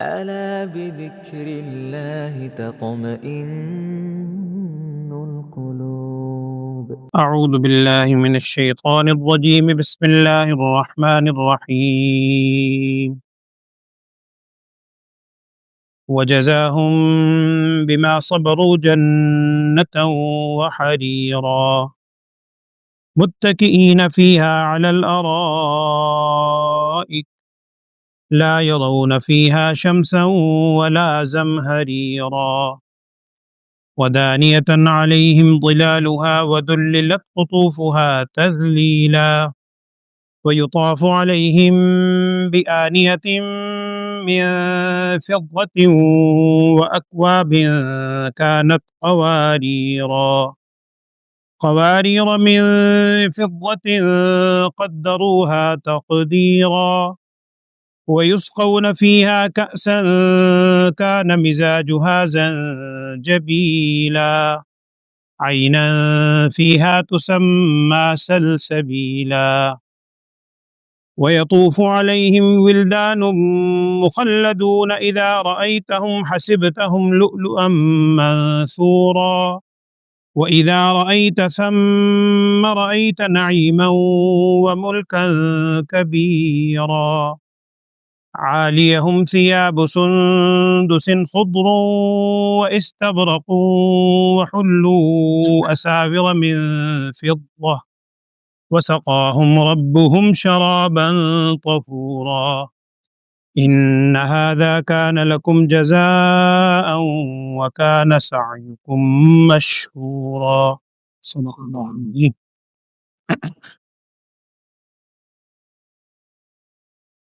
ألا بذكر الله تطمئن القلوب. أعوذ بالله من الشيطان الرجيم. بسم الله الرحمن الرحيم. وجزاهم بما صبروا جنة وحريرا متكئين فيها على الأرائك لا يرون فيها شمسا ولا زمهريرا ودانية عليهم ظلالها وذللت قطوفها تذليلا ويطاف عليهم بآنية من فضة وأكواب كانت قوارير من فضة قدروها تقديرا ويسقون فيها كأسا كان مزاجها زنجبيلا عينا فيها تسمى سلسبيلا ويطوف عليهم ولدان مخلدون إذا رأيتهم حسبتهم لؤلؤا منثورا وإذا رأيت ثم رأيت نعيما وملكا كبيرا عاليهم ثياب سندس خضر واستبرق وحلوا أساور من فضة وسقاهم ربهم شرابا طهورا إن هذا كان لكم جزاء وكان سعيكم مشكورا. صدق اللہ العظیم.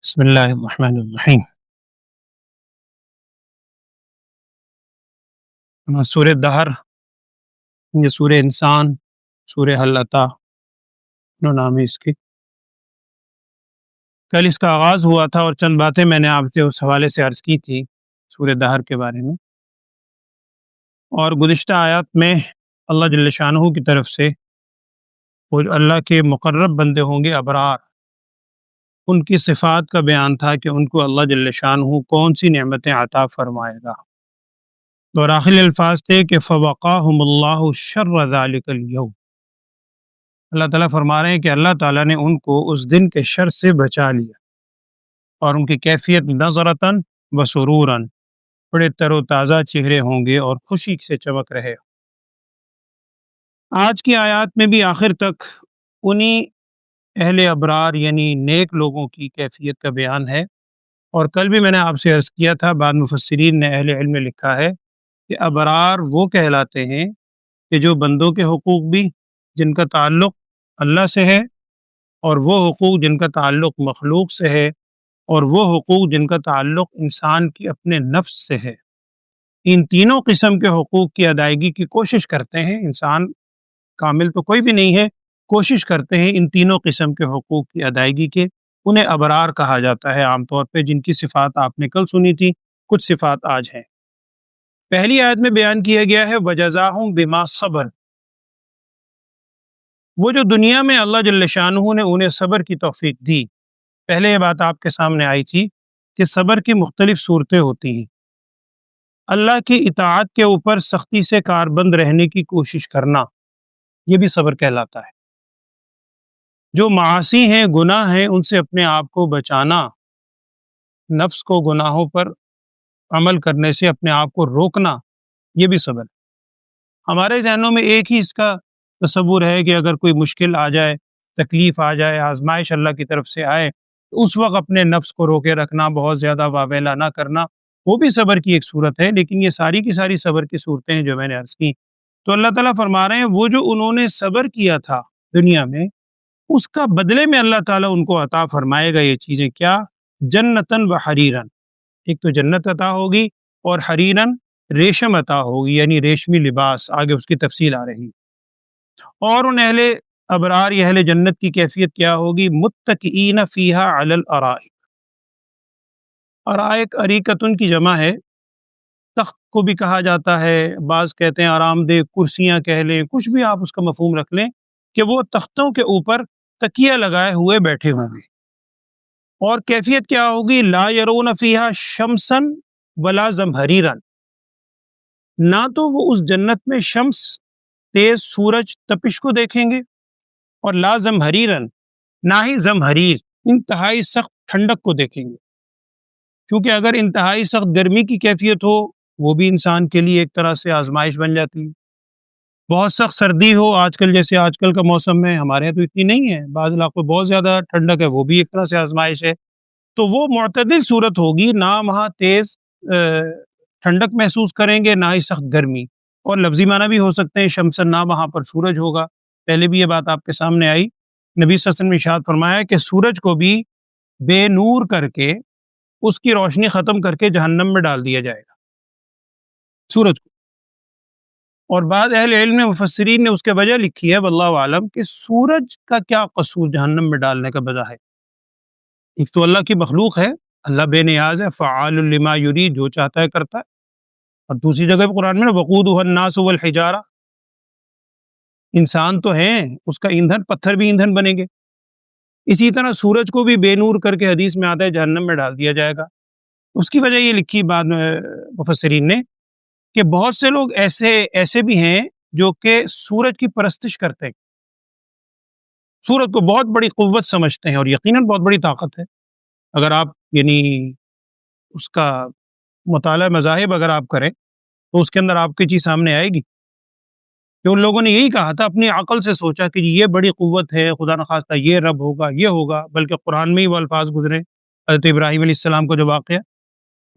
بسم اللہ الرحمن الرحیم. سورہ دہر، یہ سورہ انسان، سورہ حل عطا نام ہے اس کے. کل اس کا آغاز ہوا تھا اور چند باتیں میں نے آپ سے اس حوالے سے عرض کی تھی سورہ دہر کے بارے میں. اور گزشتہ آیات میں اللہ جل شانہ کی طرف سے وہ اللہ کے مقرب بندے ہوں گے ابرار، ان کی صفات کا بیان تھا کہ ان کو اللہ جل شانہ کون سی نعمتیں عطا فرمائے گا. اور آخری الفاظ تھے کہ فوقاہم اللہ شر ذالک الیوم. اللہ تعالیٰ فرما رہے ہیں کہ اللہ تعالیٰ نے ان کو اس دن کے شر سے بچا لیا، اور ان کی کیفیت نظرتاً و سروراً، بڑے تر و تازہ چہرے ہوں گے اور خوشی سے چمک رہے. آج کی آیات میں بھی آخر تک انہی اہل ابرار یعنی نیک لوگوں کی کیفیت کا بیان ہے. اور کل بھی میں نے آپ سے عرض کیا تھا، بعد مفسرین نے اہل علم میں لکھا ہے کہ ابرار وہ کہلاتے ہیں کہ جو بندوں کے حقوق بھی جن کا تعلق اللہ سے ہے، اور وہ حقوق جن کا تعلق مخلوق سے ہے، اور وہ حقوق جن کا تعلق انسان کی اپنے نفس سے ہے. ان تینوں قسم کے حقوق کی ادائیگی کی کوشش کرتے ہیں. انسان کامل تو کوئی بھی نہیں ہے، کوشش کرتے ہیں ان تینوں قسم کے حقوق کی ادائیگی کے. انہیں ابرار کہا جاتا ہے عام طور پہ، جن کی صفات آپ نے کل سنی تھی، کچھ صفات آج ہیں. پہلی آیت میں بیان کیا گیا ہے وجزاہم بما صبر. وہ جو دنیا میں اللہ جل شانہ نے انہیں صبر کی توفیق دی. پہلے یہ بات آپ کے سامنے آئی تھی کہ صبر کی مختلف صورتیں ہوتی ہیں. اللہ کی اطاعت کے اوپر سختی سے کاربند رہنے کی کوشش کرنا، یہ بھی صبر کہلاتا ہے. جو معاصی ہیں، گناہ ہیں، ان سے اپنے آپ کو بچانا، نفس کو گناہوں پر عمل کرنے سے اپنے آپ کو روکنا، یہ بھی صبر ہے. ہمارے ذہنوں میں ایک ہی اس کا تصور ہے کہ اگر کوئی مشکل آ جائے، تکلیف آ جائے، آزمائش اللہ کی طرف سے آئے تو اس وقت اپنے نفس کو روکے رکھنا، بہت زیادہ واویلا نہ کرنا، وہ بھی صبر کی ایک صورت ہے. لیکن یہ ساری کی ساری صبر کی صورتیں ہیں جو میں نے عرض کی. تو اللہ تعالیٰ فرما رہے ہیں وہ جو انہوں نے صبر کیا تھا دنیا میں، اس کا بدلے میں اللہ تعالیٰ ان کو عطا فرمائے گا یہ چیزیں. کیا؟ جنتاً و حریراً. ایک تو جنت عطا ہوگی، اور حریراً ریشم عطا ہوگی، یعنی ریشمی لباس. آگے اس کی تفصیل آ رہی. اور ان اہل ابرار یا اہل جنت کی کیفیت کیا ہوگی؟ متکئین فیہا علی الارائک. ارائک اریکتن کی جمع ہے، تخت کو بھی کہا جاتا ہے، بعض کہتے ہیں آرام دہ کرسیاں کہہ لیں، کچھ بھی آپ اس کا مفہوم رکھ لیں، کہ وہ تختوں کے اوپر تکیہ لگائے ہوئے بیٹھے ہوں گے. اور کیفیت کیا ہوگی؟ لا یرون فیہا شمسن ولا زمہریرن، نہ تو وہ اس جنت میں شمس تیز سورج تپش کو دیکھیں گے، اور لا زمہریرن، نہ ہی زمہریر انتہائی سخت ٹھنڈک کو دیکھیں گے، کیونکہ اگر انتہائی سخت گرمی کی کیفیت ہو وہ بھی انسان کے لیے ایک طرح سے آزمائش بن جاتی ہے۔ بہت سخت سردی ہو آج کل، جیسے آج کل کا موسم میں، ہمارے یہاں تو اتنی نہیں ہے، بعض علاقوں میں بہت زیادہ ٹھنڈک ہے، وہ بھی ایک طرح سے آزمائش ہے۔ تو وہ معتدل صورت ہوگی، نہ وہاں تیز ٹھنڈک محسوس کریں گے، نہ ہی سخت گرمی، اور لفظی معنی بھی ہو سکتے ہیں شمسن، نہ وہاں پر سورج ہوگا۔ پہلے بھی یہ بات آپ کے سامنے آئی، نبی صلی اللہ علیہ وسلم نے ارشاد فرمایا کہ سورج کو بھی بے نور کر کے، اس کی روشنی ختم کر کے جہنم میں ڈال دیا جائے گا، سورج کو۔ اور بعض اہل علم نے، مفسرین نے اس کے وجہ لکھی ہے واللہ عالم، کہ سورج کا کیا قصور جہنم میں ڈالنے کا وجہ ہے؟ ایک تو اللہ کی مخلوق ہے، اللہ بے نیاز ہے، فعال لما یرید، جو چاہتا ہے کرتا ہے، اور دوسری جگہ بھی قرآن میں وقودہ الناس والحجارہ، انسان تو ہیں، اس کا ایندھن، پتھر بھی ایندھن بنیں گے۔ اسی طرح سورج کو بھی بے نور کر کے حدیث میں آتا ہے جہنم میں ڈال دیا جائے گا۔ اس کی وجہ یہ لکھی بعد میں مفسرین نے کہ بہت سے لوگ ایسے بھی ہیں جو کہ سورج کی پرستش کرتے ہیں، سورج کو بہت بڑی قوت سمجھتے ہیں، اور یقیناً بہت بڑی طاقت ہے۔ اگر آپ یعنی اس کا مطالعہ مذاہب اگر آپ کریں تو اس کے اندر آپ کی چیز سامنے آئے گی کہ ان لوگوں نے یہی کہا تھا، اپنی عقل سے سوچا کہ یہ بڑی قوت ہے، خدا نخواستہ یہ رب ہوگا، یہ ہوگا، بلکہ قرآن میں ہی وہ الفاظ گزرے۔ حضرت ابراہیم علیہ السلام کا جو واقعہ،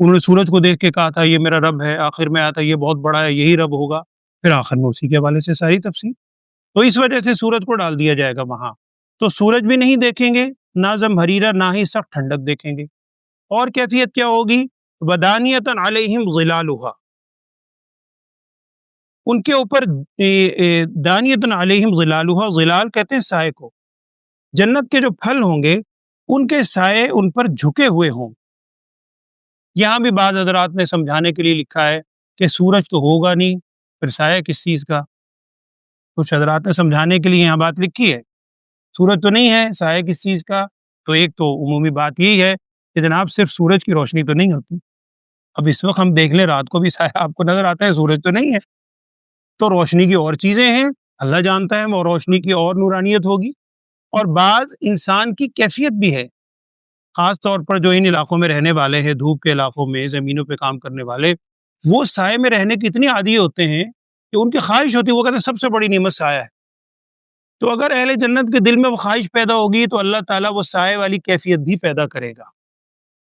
انہوں نے سورج کو دیکھ کے کہا تھا یہ میرا رب ہے، آخر میں آتا یہ بہت بڑا ہے، یہی رب ہوگا، پھر آخر میں اسی کے حوالے سے ساری تفصیل۔ تو اس وجہ سے سورج کو ڈال دیا جائے گا وہاں، تو سورج بھی نہیں دیکھیں گے، نہ زمہریرہ، نہ ہی سخت ٹھنڈک دیکھیں گے۔ اور کیفیت کیا ہوگی؟ ودانیۃ علیہم ظلالھا، ان کے اوپر دانیۃ علیہم ظلالھا، ظلال کہتے ہیں سائے کو، جنت کے جو پھل ہوں گے ان کے سائے ان پر جھکے ہوئے ہوں۔ یہاں بھی بعض حضرات نے سمجھانے کے لیے لکھا ہے کہ سورج تو ہوگا نہیں، پھر سایہ کس چیز کا؟ کچھ حضرات نے سمجھانے کے لیے یہاں بات لکھی ہے، سورج تو نہیں ہے، سایہ کس چیز کا؟ تو ایک تو عمومی بات یہی ہے کہ جناب صرف سورج کی روشنی تو نہیں ہوتی۔ اب اس وقت ہم دیکھ لیں رات کو بھی سایہ آپ کو نظر آتا ہے، سورج تو نہیں ہے، تو روشنی کی اور چیزیں ہیں، اللہ جانتا ہے وہ روشنی کی اور نورانیت ہوگی۔ اور بعض انسان کی کیفیت بھی ہے، خاص طور پر جو ان علاقوں میں رہنے والے ہیں، دھوپ کے علاقوں میں، زمینوں پہ کام کرنے والے، وہ سائے میں رہنے کے اتنے عادی ہوتے ہیں کہ ان کی خواہش ہوتی ہے، وہ کہتے ہیں سب سے بڑی نعمت سایہ ہے۔ تو اگر اہل جنت کے دل میں وہ خواہش پیدا ہوگی تو اللہ تعالیٰ وہ سائے والی کیفیت بھی پیدا کرے گا۔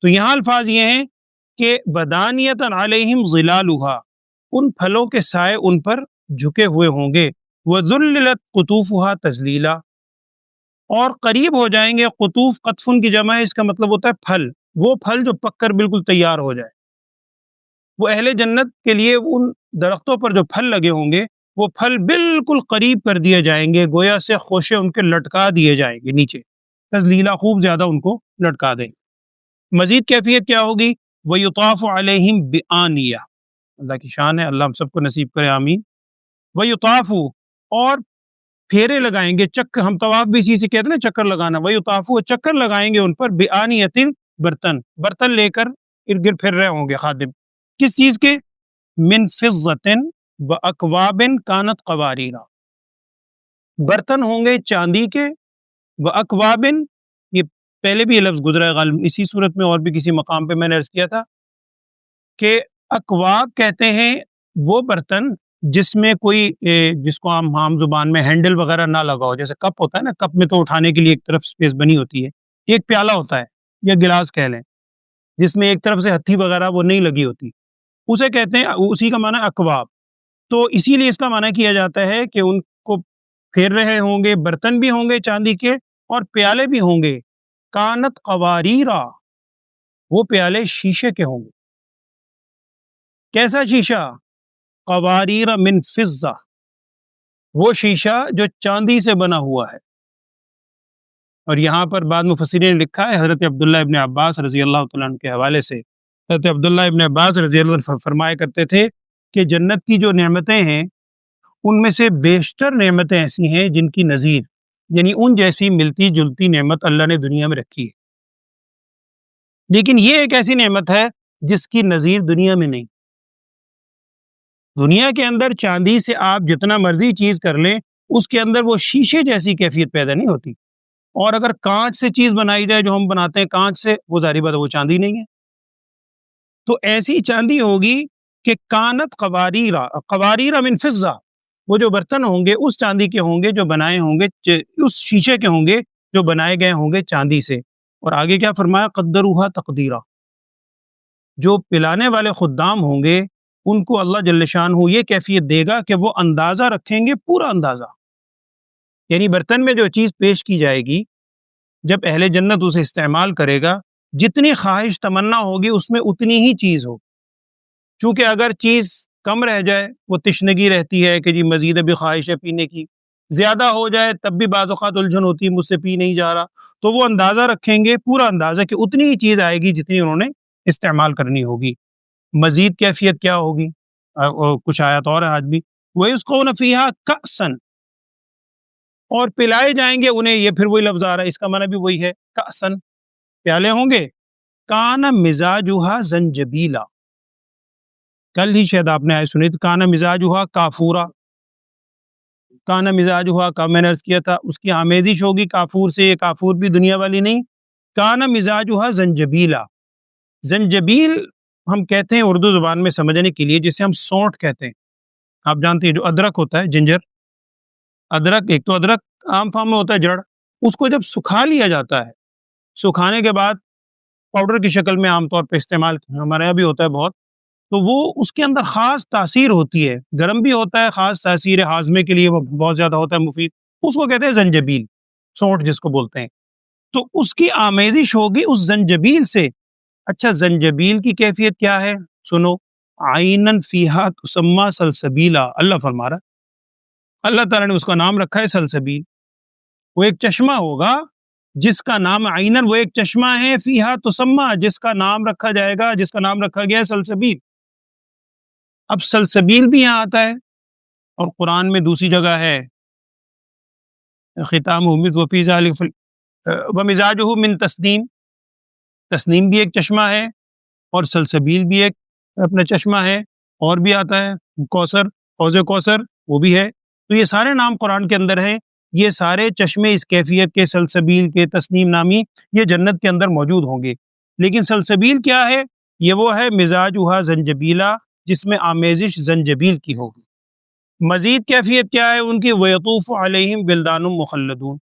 تو یہاں الفاظ یہ ہیں کہ ودانیۃ علیہم ظلالھا، ان پھلوں کے سائے ان پر جھکے ہوئے ہوں گے، وذللت قطوفھا تذلیلا، اور قریب ہو جائیں گے، قطوف قطفن کی جمع ہے، اس کا مطلب ہوتا ہے پھل، وہ پھل جو پک کر بالکل تیار ہو جائے، وہ اہل جنت کے لیے ان درختوں پر جو پھل لگے ہوں گے وہ پھل بالکل قریب کر دیے جائیں گے، گویا سے خوشے ان کے لٹکا دیے جائیں گے نیچے، تذلیلا، خوب زیادہ ان کو لٹکا دیں گے۔ مزید کیفیت کیا ہوگی؟ وَيُطَافُ عَلَيْهِمْ بِآنِيَةٍ، اللہ کی شان ہے، اللہ ہم سب کو نصیب کرے، آمین۔ وَيُطَافُ، اور پھیرے لگائیں گے، چکر، ہم طواف بھی اسی سے کہتے ہیں نا، چکر لگانا، وَيُطَافُ، چکر لگائیں گے ان پر، بِآنِيَةٍ، برتن لے کر ارد گرد پھر رہے ہوں گے خادم، کس چیز کے؟ من فضة وَأَكْوَابٍ كَانَتْ قَوَارِيرَ، برتن ہوں گے چاندی کے، وَأَكْوَابٍ، یہ پہلے بھی یہ لفظ گزرا ہے غالب اسی صورت میں، اور بھی کسی مقام پہ میں نے عرض کیا تھا کہ اکواب کہتے ہیں وہ برتن جس میں کوئی جس کو عام زبان میں ہینڈل وغیرہ نہ لگا ہو، جیسے کپ ہوتا ہے نا، کپ میں تو اٹھانے کے لیے ایک طرف سپیس بنی ہوتی ہے، ایک پیالہ ہوتا ہے یا گلاس کہہ لیں جس میں ایک طرف سے ہتھی وغیرہ وہ نہیں لگی ہوتی، اسے کہتے ہیں، اسی کا معنی اکواب۔ تو اسی لیے اس کا معنی کیا جاتا ہے کہ ان کو پھیر رہے ہوں گے، برتن بھی ہوں گے چاندی کے اور پیالے بھی ہوں گے، کانت قواریرا، وہ پیالے شیشے کے ہوں گے۔ کیسا شیشہ؟ قواریر من فضہ، وہ شیشہ جو چاندی سے بنا ہوا ہے۔ اور یہاں پر بعض مفسرین نے لکھا ہے، حضرت عبداللہ ابن عباس رضی اللہ تعالیٰ عنہ کے حوالے سے، حضرت عبداللہ ابن عباس رضی اللہ عنہ فرمایا کرتے تھے کہ جنت کی جو نعمتیں ہیں ان میں سے بیشتر نعمتیں ایسی ہیں جن کی نظیر، یعنی ان جیسی ملتی جلتی نعمت اللہ نے دنیا میں رکھی ہے۔ لیکن یہ ایک ایسی نعمت ہے جس کی نظیر دنیا میں نہیں۔ دنیا کے اندر چاندی سے آپ جتنا مرضی چیز کر لیں، اس کے اندر وہ شیشے جیسی کیفیت پیدا نہیں ہوتی، اور اگر کانچ سے چیز بنائی جائے جو ہم بناتے ہیں کانچ سے، وہ ظاہری بات ہے وہ چاندی نہیں ہے۔ تو ایسی چاندی ہوگی کہ کانت قواریرا من فضہ، وہ جو برتن ہوں گے اس چاندی کے ہوں گے جو بنائے ہوں گے، اس شیشے کے ہوں گے جو بنائے گئے ہوں گے چاندی سے۔ اور آگے کیا فرمایا؟ قدروہا تقدیرا، جو پلانے والے خدام ہوں گے ان کو اللہ جل شانہ یہ کیفیت دے گا کہ وہ اندازہ رکھیں گے، پورا اندازہ۔ یعنی برتن میں جو چیز پیش کی جائے گی، جب اہل جنت اسے استعمال کرے گا، جتنی خواہش تمنا ہوگی اس میں اتنی ہی چیز ہو۔ چونکہ اگر چیز کم رہ جائے وہ تشنگی رہتی ہے کہ جی مزید ابھی خواہش ہے پینے کی، زیادہ ہو جائے تب بھی بعض اوقات الجھن ہوتی ہے مجھ سے پی نہیں جا رہا، تو وہ اندازہ رکھیں گے، پورا اندازہ، کہ اتنی ہی چیز آئے گی جتنی انہوں نے استعمال کرنی ہوگی۔ مزید کیفیت کیا ہوگی؟ کچھ آیات اور ہے آج بھی، وَيُسْقَوْنَ فِيهَا كَأْسًا، اور پلائے جائیں گے انہیں، یہ پھر وہی لفظ آ رہا ہے، اس کا معنی بھی وہی ہے، کأسن، پیالے ہوں گے، کان مزاجها زنجبیلا، کل ہی شاید آپ نے آئے سنی تھی، کان مزاجها کافورا، کان مزاجها کا میں نے عرض کیا تھا اس کی آمیزش ہوگی کافور سے، یہ کافور بھی دنیا والی نہیں، کان مزاجها زنجبیلا۔ زنجبیل ہم کہتے ہیں اردو زبان میں سمجھنے کے لیے جسے ہم سونٹ کہتے ہیں، آپ جانتے ہیں جو ادرک ہوتا ہے، جنجر، ادرک، ایک تو ادرک عام فارم میں ہوتا ہے جڑ، اس کو جب سکھا لیا جاتا ہے، سکھانے کے بعد پاؤڈر کی شکل میں عام طور پہ استعمال ہمارے یہاں بھی ہوتا ہے بہت، تو وہ اس کے اندر خاص تاثیر ہوتی ہے، گرم بھی ہوتا ہے، خاص تاثیر ہے، ہاضمے کے لیے وہ بہت زیادہ ہوتا ہے مفید، اس کو کہتے ہیں زنجبیل، سونٹ جس کو بولتے ہیں، تو اس کی آمیزش ہوگی اس زنجبیل سے۔ اچھا زنجبیل کی کیفیت کیا ہے؟ سنو، عینن فیہا تسمی سلسبیلا، اللہ فرما رہا ہے، اللہ تعالیٰ نے اس کا نام رکھا ہے سلسبیل، وہ ایک چشمہ ہوگا جس کا نام عینن، وہ ایک چشمہ ہے، فیہا تسمی، جس کا نام رکھا جائے گا، جس کا نام رکھا گیا ہے سلسبیل۔ اب سلسبیل بھی یہاں آتا ہے، اور قرآن میں دوسری جگہ ہے ختامہ مسک وفی ذلک ومزاجہ من تسنیم، تسنیم بھی ایک چشمہ ہے اور سلسبیل بھی ایک اپنا چشمہ ہے، اور بھی آتا ہے کوثر، حوض کوثر، وہ بھی ہے۔ تو یہ سارے نام قرآن کے اندر ہیں، یہ سارے چشمے اس کیفیت کے، سلسبیل کے، تسنیم نامی، یہ جنت کے اندر موجود ہوں گے۔ لیکن سلسبیل کیا ہے؟ یہ وہ ہے مزاجہ زنجبیلا، جس میں آمیزش زنجبیل کی ہوگی۔ مزید کیفیت کیا ہے ان کی؟ وَيَطُوفُ عَلَيْهِمْ بِلْدَانٌ مُخَلَّدُونَ،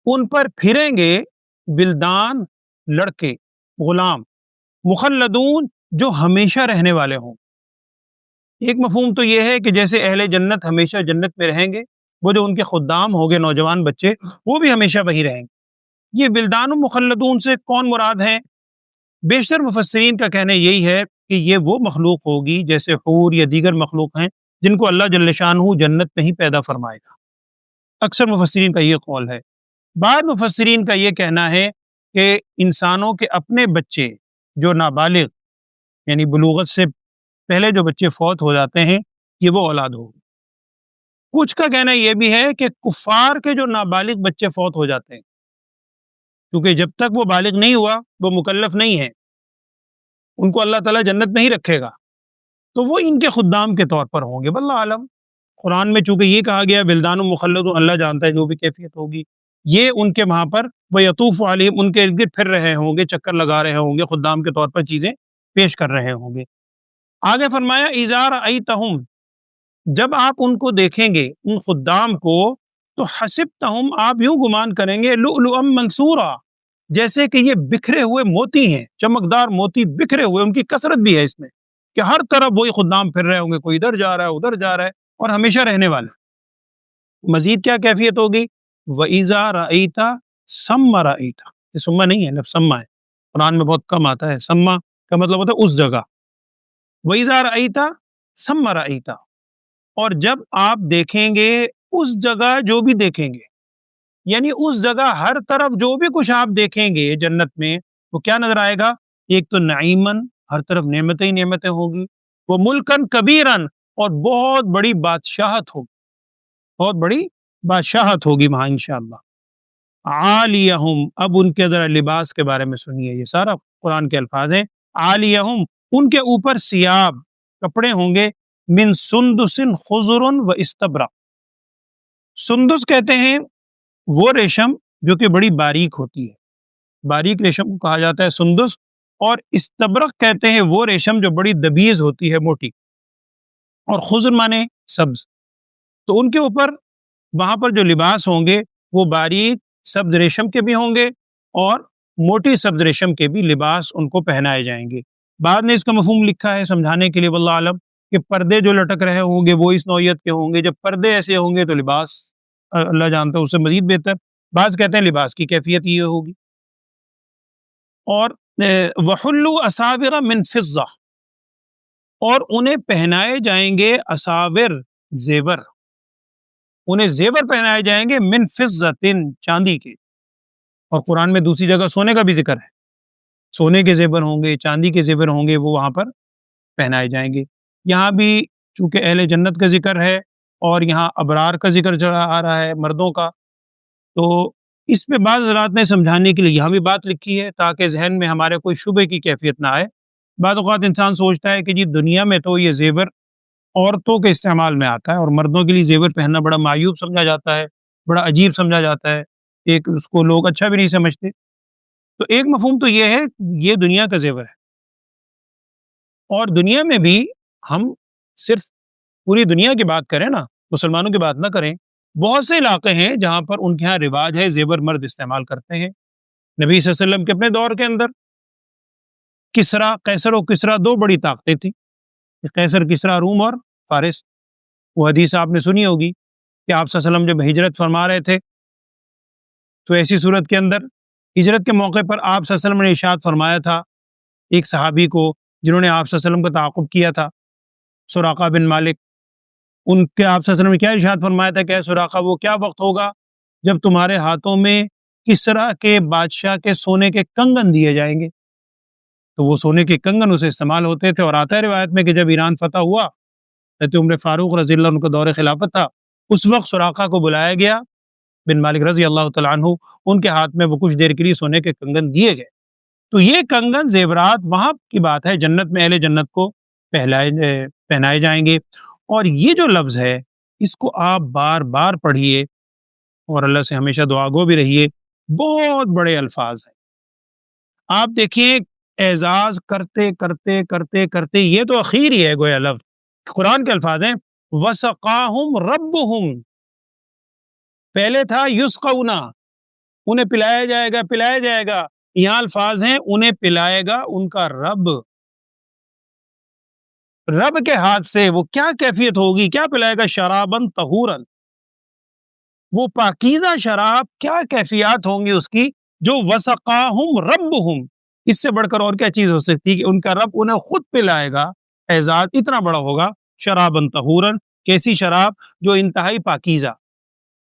ان پر پھریں گے بلدان، لڑکے، غلام، مخلدون، جو ہمیشہ رہنے والے ہوں۔ ایک مفہوم تو یہ ہے کہ جیسے اہل جنت ہمیشہ جنت میں رہیں گے، وہ جو ان کے خدام ہوں گے نوجوان بچے، وہ بھی ہمیشہ وہی رہیں گے۔ یہ بلدان مخلدون سے کون مراد ہیں؟ بیشتر مفسرین کا کہنا یہی ہے کہ یہ وہ مخلوق ہوگی جیسے حور یا دیگر مخلوق ہیں جن کو اللہ جل شانہ جنت میں ہی پیدا فرمائے گا۔ اکثر مفسرین کا یہ قول ہے۔ بعض مفسرین کا یہ کہنا ہے کہ انسانوں کے اپنے بچے جو نابالغ، یعنی بلوغت سے پہلے جو بچے فوت ہو جاتے ہیں، یہ وہ اولاد ہوگی۔ کچھ کا کہنا یہ بھی ہے کہ کفار کے جو نابالغ بچے فوت ہو جاتے ہیں، کیونکہ جب تک وہ بالغ نہیں ہوا، وہ مکلف نہیں ہے، ان کو اللہ تعالیٰ جنت میں ہی رکھے گا، تو وہ ان کے خدام کے طور پر ہوں گے، واللہ عالم۔ قرآن میں چونکہ یہ کہا گیا بلدان مخلد، اللہ جانتا ہے جو بھی کیفیت ہوگی، یہ ان کے وہاں پر وَيَطُوفُ عَلَيْهِمْ، ان کے ارد گرد پھر رہے ہوں گے، چکر لگا رہے ہوں گے، خدام کے طور پر چیزیں پیش کر رہے ہوں گے۔ آگے فرمایا اِذَا رَأَيْتَهُمْ، جب آپ ان کو دیکھیں گے، ان خدام کو، تو حسبتہم، آپ یوں گمان کریں گے، لؤلؤا منثورا، جیسے کہ یہ بکھرے ہوئے موتی ہیں، چمکدار موتی بکھرے ہوئے، ان کی کثرت بھی ہے اس میں کہ ہر طرف وہی خدام پھر رہے ہوں گے، کوئی ادھر جا رہا ہے ادھر جا رہا ہے، اور ہمیشہ رہنے والا۔ مزید کیا کیفیت ہوگی؟ وَإِذَا رَأَيْتَ ثَمَّ رَأَيْتَ، یہ سما نہیں ہے، لفظ سما ہے، قرآن میں بہت کم آتا ہے، سما کا مطلب ہوتا ہے اس جگہ۔ وَإِذَا رَأَيْتَ ثَمَّ رَأَيْتَ، اور جب آپ دیکھیں گے اس جگہ جو بھی دیکھیں گے، یعنی اس جگہ ہر طرف جو بھی کچھ آپ دیکھیں گے جنت میں، وہ کیا نظر آئے گا؟ ایک تو نعیمن، ہر طرف نعمتیں ہی نعمتیں ہوگی، وہ ملکن کبیرن، اور بہت بڑی بادشاہت ہوگی، بہت بڑی بادشاہت ہوگی وہاں انشاءاللہ۔ عالیہم، اب ان کے ذرا لباس کے بارے میں سنیے، یہ سارا قرآن کے الفاظ ہیں۔ عالیہم، ان کے اوپر ثیاب کپڑے ہوں گے، من سندس خضر و استبرق۔ سندس کہتے ہیں وہ ریشم جو کہ بڑی باریک ہوتی ہے، باریک ریشم کو کہا جاتا ہے سندس، اور استبرق کہتے ہیں وہ ریشم جو بڑی دبیز ہوتی ہے، موٹی، اور خضر مانے سبز۔ تو ان کے اوپر وہاں پر جو لباس ہوں گے وہ باریک سبز ریشم کے بھی ہوں گے اور موٹی سبز ریشم کے بھی لباس ان کو پہنائے جائیں گے۔ بعد نے اس کا مفہوم لکھا ہے سمجھانے کے لیے واللہ عالم کہ پردے جو لٹک رہے ہوں گے وہ اس نوعیت کے ہوں گے، جب پردے ایسے ہوں گے تو لباس اللہ جانتا ہے اس سے مزید بہتر۔ بعض کہتے ہیں لباس کی کیفیت یہ ہوگی۔ اور وحلوا اساور من فضہ، اور انہیں پہنائے جائیں گے اساور، زیور، انہیں زیور پہنائے جائیں گے من فضۃ، چاندی کے۔ اور قرآن میں دوسری جگہ سونے کا بھی ذکر ہے، سونے کے زیور ہوں گے، چاندی کے زیور ہوں گے، وہ وہاں پر پہنائے جائیں گے۔ یہاں بھی چونکہ اہل جنت کا ذکر ہے اور یہاں ابرار کا ذکر چلا آ رہا ہے مردوں کا، تو اس پہ بعض حضرات نے سمجھانے کے لیے یہاں بھی بات لکھی ہے تاکہ ذہن میں ہمارے کوئی شبہ کی کیفیت نہ آئے۔ بعض اوقات انسان سوچتا ہے کہ جی دنیا میں تو یہ زیور عورتوں کے استعمال میں آتا ہے اور مردوں کے لیے زیور پہننا بڑا معیوب سمجھا جاتا ہے، بڑا عجیب سمجھا جاتا ہے، ایک اس کو لوگ اچھا بھی نہیں سمجھتے۔ تو ایک مفہوم تو یہ ہے یہ دنیا کا زیور ہے، اور دنیا میں بھی ہم صرف پوری دنیا کی بات کریں نا، مسلمانوں کی بات نہ کریں، بہت سے علاقے ہیں جہاں پر ان کے ہاں رواج ہے زیور مرد استعمال کرتے ہیں۔ نبی صلی اللہ علیہ وسلم کے اپنے دور کے اندر کسرا، قیصر و کسرا دو بڑی طاقتیں تھیں، قیصر کسرا روم اور فارس۔ وہ حدیث آپ نے سنی ہوگی کہ آپ صلی اللہ علیہ وسلم جب ہجرت فرما رہے تھے تو ایسی صورت کے اندر ہجرت کے موقع پر آپ صلی اللہ علیہ وسلم نے ارشاد فرمایا تھا ایک صحابی کو جنہوں نے آپ صلی اللہ علیہ وسلم کا تعاقب کیا تھا، سراقہ بن مالک، ان کے آپ صلی اللہ علیہ وسلم نے کیا ارشاد فرمایا تھا کہ سراقہ وہ کیا وقت ہوگا جب تمہارے ہاتھوں میں کسرا کے بادشاہ کے سونے کے کنگن دیے جائیں گے۔ تو وہ سونے کے کنگن اسے استعمال ہوتے تھے، اور آتا ہے روایت میں کہ جب ایران فتح ہوا، حضرت عمر فاروق رضی اللہ عنہ کا دور خلافت تھا، اس وقت سراقہ کو بلایا گیا بن مالک رضی اللہ تعالیٰ عنہ، ان کے ہاتھ میں وہ کچھ دیر کے لیے سونے کے کنگن دیے گئے۔ تو یہ کنگن زیورات وہاں کی بات ہے، جنت میں اہل جنت کو پہنائے جائیں گے۔ اور یہ جو لفظ ہے اس کو آپ بار بار پڑھیے اور اللہ سے ہمیشہ دعا گو بھی رہیے، بہت بڑے الفاظ ہیں۔ آپ دیکھیں اعزاز کرتے کرتے کرتے کرتے یہ تو اخیر ہی ہے گویا لفظ، قرآن کے الفاظ ہیں وَسَقَاهُمْ رَبُّهُمْ، پہلے تھا یسقونا، انہیں پلایا جائے گا پلایا جائے گا، یہاں الفاظ ہیں انہیں پلائے گا ان کا رب، رب کے ہاتھ سے۔ وہ کیا کیفیت ہوگی، کیا پلائے گا؟ شرابن طہورن، وہ پاکیزہ شراب، کیا کیفیات ہوں گی اس کی، جو وسقاہم ربہم، اس سے بڑھ کر اور کیا چیز ہو سکتی کہ ان کا رب انہیں خود پلائے گا، اعزاز اتنا بڑا ہوگا۔ شرابن طہورن، کیسی شراب؟ جو انتہائی پاکیزہ۔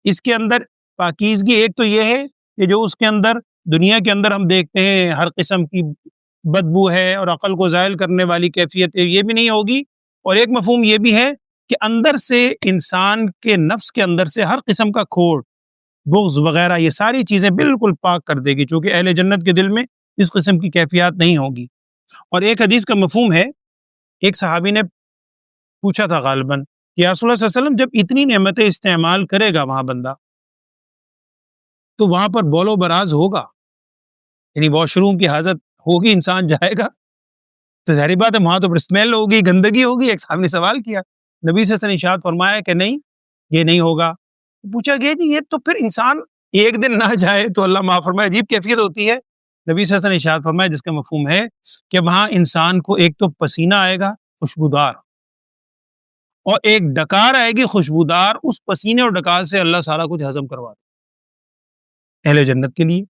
اس کے اندر پاکیزگی ایک تو یہ ہے کہ جو اس کے اندر دنیا کے اندر ہم دیکھتے ہیں ہر قسم کی بدبو ہے اور عقل کو زائل کرنے والی کیفیت ہے، یہ بھی نہیں ہوگی۔ اور ایک مفہوم یہ بھی ہے کہ اندر سے انسان کے نفس کے اندر سے ہر قسم کا کھوٹ، بغض وغیرہ، یہ ساری چیزیں بالکل پاک کر دے گی، چونکہ اہل جنت کے دل میں اس قسم کی کیفیات نہیں ہوگی۔ اور ایک حدیث کا مفہوم ہے، ایک صحابی نے پوچھا تھا غالباً کہ یا رسول اللہ صلی اللہ علیہ وسلم جب اتنی نعمتیں استعمال کرے گا وہاں بندہ تو وہاں پر بول و براز ہوگا، یعنی واش روم کی حاجت ہوگی، انسان جائے گا تو ظاہری بات ہے وہاں تو اسمیل ہوگی، گندگی ہوگی۔ ایک صاحب نے سوال کیا، نبی صلی اللہ علیہ وسلم نے ارشاد فرمایا کہ نہیں، یہ نہیں ہوگا۔ پوچھا گیا جی یہ تو پھر انسان ایک دن نہ جائے تو اللہ معاف فرمائے عجیب کیفیت ہوتی ہے۔ نبی صلی اللہ علیہ وسلم نے ارشاد فرمایا جس کا مفہوم ہے کہ وہاں انسان کو ایک تو پسینہ آئے گا خوشبودار، اور ایک ڈکار آئے گی خوشبودار، اس پسینے اور ڈکار سے اللہ سارا کچھ ہضم کروا دے اہل جنت کے لیے۔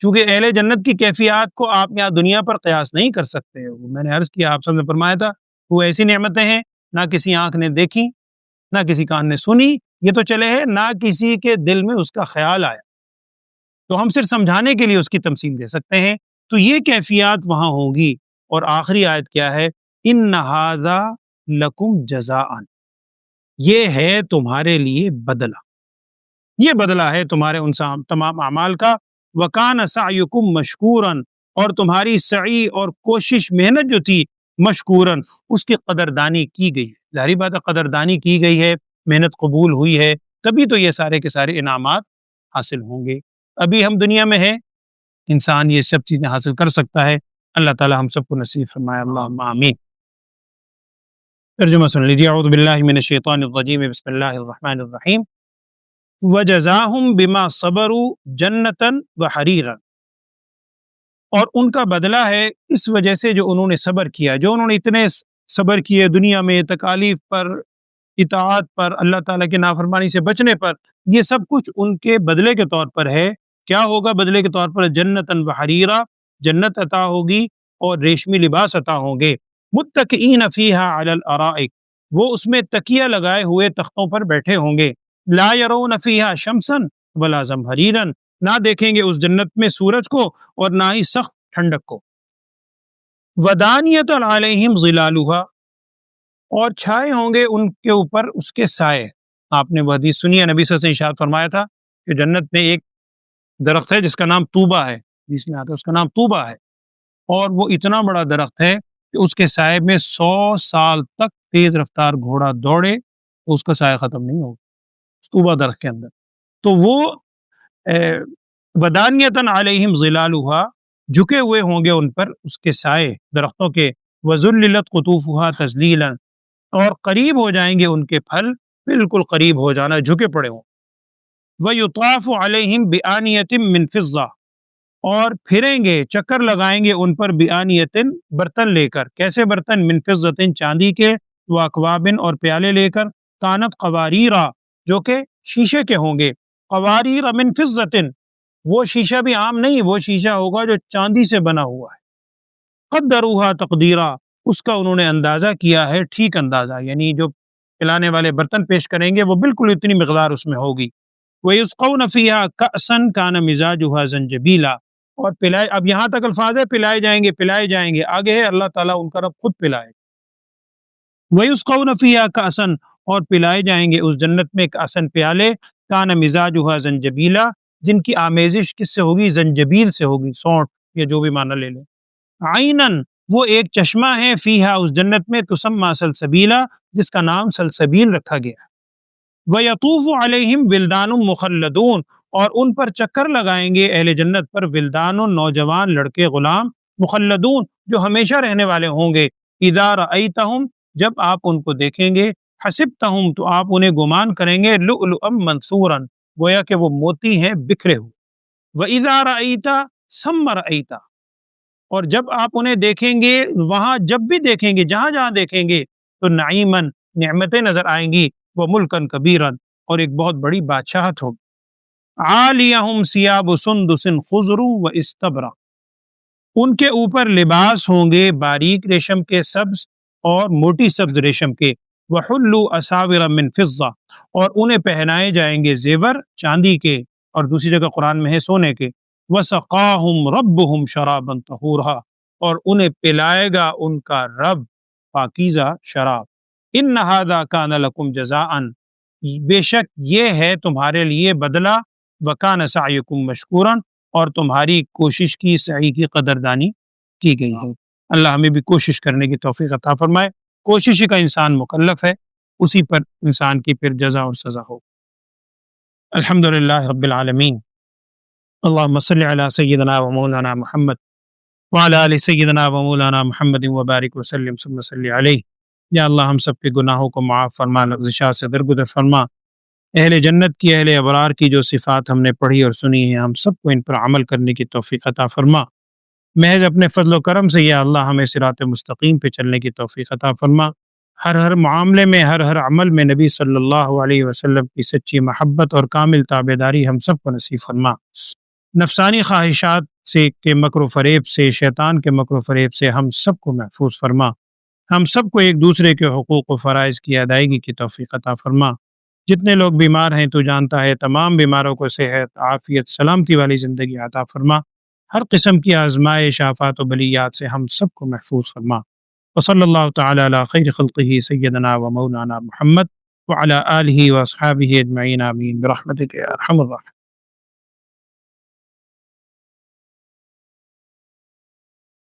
چونکہ اہل جنت کی کیفیات کو آپ یہاں دنیا پر قیاس نہیں کر سکتے، میں نے عرض کیا، آپ سب نے فرمایا تھا وہ ایسی نعمتیں ہیں نہ کسی آنکھ نے دیکھی نہ کسی کان نے سنی، یہ تو چلے ہے نہ کسی کے دل میں اس کا خیال آیا، تو ہم صرف سمجھانے کے لیے اس کی تمثیل دے سکتے ہیں۔ تو یہ کیفیات وہاں ہوگی۔ اور آخری آیت کیا ہے؟ ان ھذا لکم جزاء، یہ ہے تمہارے لیے بدلہ، یہ بدلہ ہے تمہارے ان تمام اعمال کا۔ وَكَانَ سَعْيُكُمْ مَشْكُورًا، اور تمہاری سعی اور کوشش محنت جو تھی مشکورن، اس کی قدردانی کی گئی ہے۔ ظاہری بات ہے قدردانی کی گئی ہے، محنت قبول ہوئی ہے، تبھی تو یہ سارے کے سارے انعامات حاصل ہوں گے۔ ابھی ہم دنیا میں ہیں، انسان یہ سب چیزیں حاصل کر سکتا ہے۔ اللہ تعالی ہم سب کو نصیب فرمائے، اللہم آمین۔ ترجمہ سن لیجیے۔ اعوذ باللہ من الشیطان الرجیم، بسم اللہ الرحمن الرحیم۔ وَجَزَاهُمْ بِمَا صَبَرُوا جَنَّةً وَحَرِيرًا، اور ان کا بدلہ ہے اس وجہ سے جو انہوں نے صبر کیا، جو انہوں نے اتنے صبر کیے دنیا میں، تکالیف پر، اطاعت پر، اللہ تعالیٰ کی نافرمانی سے بچنے پر، یہ سب کچھ ان کے بدلے کے طور پر ہے۔ کیا ہوگا بدلے کے طور پر؟ جنتاً وحریرا، جنت عطا ہوگی اور ریشمی لباس عطا ہوں گے۔ متکئین فیہا علی الارائک، وہ اس میں تکیہ لگائے ہوئے تختوں پر بیٹھے ہوں گے۔ لا یرون فیہا شمسا ولا زمہریرا، نہ دیکھیں گے اس جنت میں سورج کو اور نہ ہی سخت ٹھنڈک کو۔ ودانیۃ علیہم ظلالھا، اور چھائے ہوں گے ان کے اوپر اس کے سائے۔ آپ نے وہ حدیث سنی ہے، نبی صلی اللہ علیہ وسلم نے ارشاد فرمایا تھا کہ جنت میں ایک درخت ہے جس کا نام طوبہ ہے، جس میں آتا ہے اس کا نام طوبہ ہے، اور وہ اتنا بڑا درخت ہے کہ اس کے سائے میں 100 سال تک تیز رفتار گھوڑا دوڑے تو اس کا سایہ ختم نہیں ہوگا، اس طوبہ درخت کے اندر۔ تو وہ ودانیۃ علیہم ظلالھا، جھکے ہوئے ہوں گے ان پر اس کے سائے درختوں کے۔ وذللت قطوفھا تذلیلا، اور قریب ہو جائیں گے ان کے پھل، بالکل قریب ہو جانا، جھکے پڑے ہوں۔ وَيُطَافُ عَلَيْهِمْ بِآنِيَةٍ مِّن فِضَّةٍ، اور پھریں گے، چکر لگائیں گے ان پر بِآنِيَةٍ، برتن لے کر۔ کیسے برتن؟ مِّن فِضَّةٍ، چاندی کے، وَأَكْوَابٍ، اور پیالے لے کر، کانت قواریر، جو کہ شیشے کے ہوں گے۔ قواریر من فضة، وہ شیشہ بھی عام نہیں، وہ شیشہ ہوگا جو چاندی سے بنا ہوا ہے۔ قدروہا تقدیرا، اس کا انہوں نے اندازہ کیا ہے ٹھیک اندازہ، یعنی جو پلانے والے برتن پیش کریں گے وہ بالکل اتنی مقدار اس میں ہوگی۔ وَيُسْقَوْنَ فِيهَا كَأْسًا كَانَ مِزَاجُهَا زَنْجَبِيلًا، اور پلائے، اب یہاں تک الفاظ ہے پلائے جائیں گے، پلائے جائیں گے، آگے ہے اللہ تعالیٰ ان کا رب خود پلائے۔ وَيُسْقَوْنَ فِيهَا كَأْسًا، اور پلائے جائیں گے اس جنت میں کأسًا، پیالے، كَانَ مِزَاجُهَا زَنْجَبِيلًا، جن کی آمیزش کس سے ہوگی؟ زنجبیل سے ہوگی، سونٹ یا جو بھی معنی لے لیں۔ عیناً، وہ ایک چشمہ ہے، فیہا، اس جنت میں، تسمى سلسبیلا، جس کا نام سلسبیل رکھا گیا۔ وَيَطُوفُ عَلَيْهِمْ وِلْدَانٌ مُخَلَّدُونَ، اور ان پر چکر لگائیں گے اہل جنت پر، ولدان، نوجوان لڑکے غلام، مخلدون، جو ہمیشہ رہنے والے ہوں گے۔ اذا رأیتہم، جب آپ ان کو دیکھیں گے، حسبتہم، تو آپ انہیں گمان کریں گے، لؤلؤا منثورا، گویا کہ وہ موتی ہیں بکھرے ہوئے۔ وَإِذَا رَأَيْتَ ثَمَّ رَأَيْتَ، اور جب آپ انہیں دیکھیں گے، وہاں جب بھی دیکھیں گے، جہاں جہاں دیکھیں گے، تو نعیماً، نعمتیں نظر آئیں گی، وملکاً کبیراً، اور ایک بہت بڑی بادشاہت ہوگی۔ عالیہم ثیاب سندس خضر واستبرق، ان کے اوپر لباس ہوں گے باریک ریشم کے، سبز اور موٹی سبز ریشم کے۔ وحلوا اساور من فضہ، اور انہیں پہنائے جائیں گے زیور چاندی کے، اور دوسری جگہ قرآن میں ہے سونے کے۔ وسقاہم ربہم شرابا طہورا، اور انہیں پلائے گا ان کا رب پاکیزہ شراب۔ ان ھذا کان لکم جزاء، بے شک یہ ہے تمہارے لیے بدلہ، وکان سعیکم مشکورا، اور تمہاری کوشش کی، سعی کی قدردانی کی گئی ہے۔ اللہ ہمیں بھی کوشش کرنے کی توفیق عطا فرمائے۔ کوشش کا انسان مکلف ہے، اسی پر انسان کی پھر جزا اور سزا ہو۔ الحمدللہ رب العالمین، اللہم صلی علی سیدنا و مولانا محمد وعلی آل سیدنا و مولانا محمد وبارک وسلم ثم صلی علیہ۔ یا اللہ ہم سب کے گناہوں کو معاف فرما، لغزشات سے درگزر فرما۔ اہل جنت کی، اہل ابرار کی جو صفات ہم نے پڑھی اور سنی ہیں، ہم سب کو ان پر عمل کرنے کی توفیق عطا فرما۔ محض اپنے فضل و کرم سے یا اللہ ہمیں صراط مستقیم پہ چلنے کی توفیق عطا فرما۔ ہر معاملے میں، ہر عمل میں نبی صلی اللہ علیہ وسلم کی سچی محبت اور کامل تابعداری ہم سب کو نصیب فرما۔ نفسانی خواہشات سے کے مکر و فریب سے، شیطان کے مکر و فریب سے ہم سب کو محفوظ فرما۔ ہم سب کو ایک دوسرے کے حقوق و فرائض کی ادائیگی کی توفیق عطا فرما۔ جتنے لوگ بیمار ہیں تو جانتا ہے، تمام بیماروں کو صحت، عافیت، سلامتی والی زندگی عطا فرما۔ ہر قسم کی آزمائش، آفات و بلیات سے ہم سب کو محفوظ فرما۔ وصلی اللہ تعالی علی خیر خلقہ سیدنا و مولانا محمد وعلى آله وأصحابه أجمعين آمين برحمتك يا أرحم الراحمين.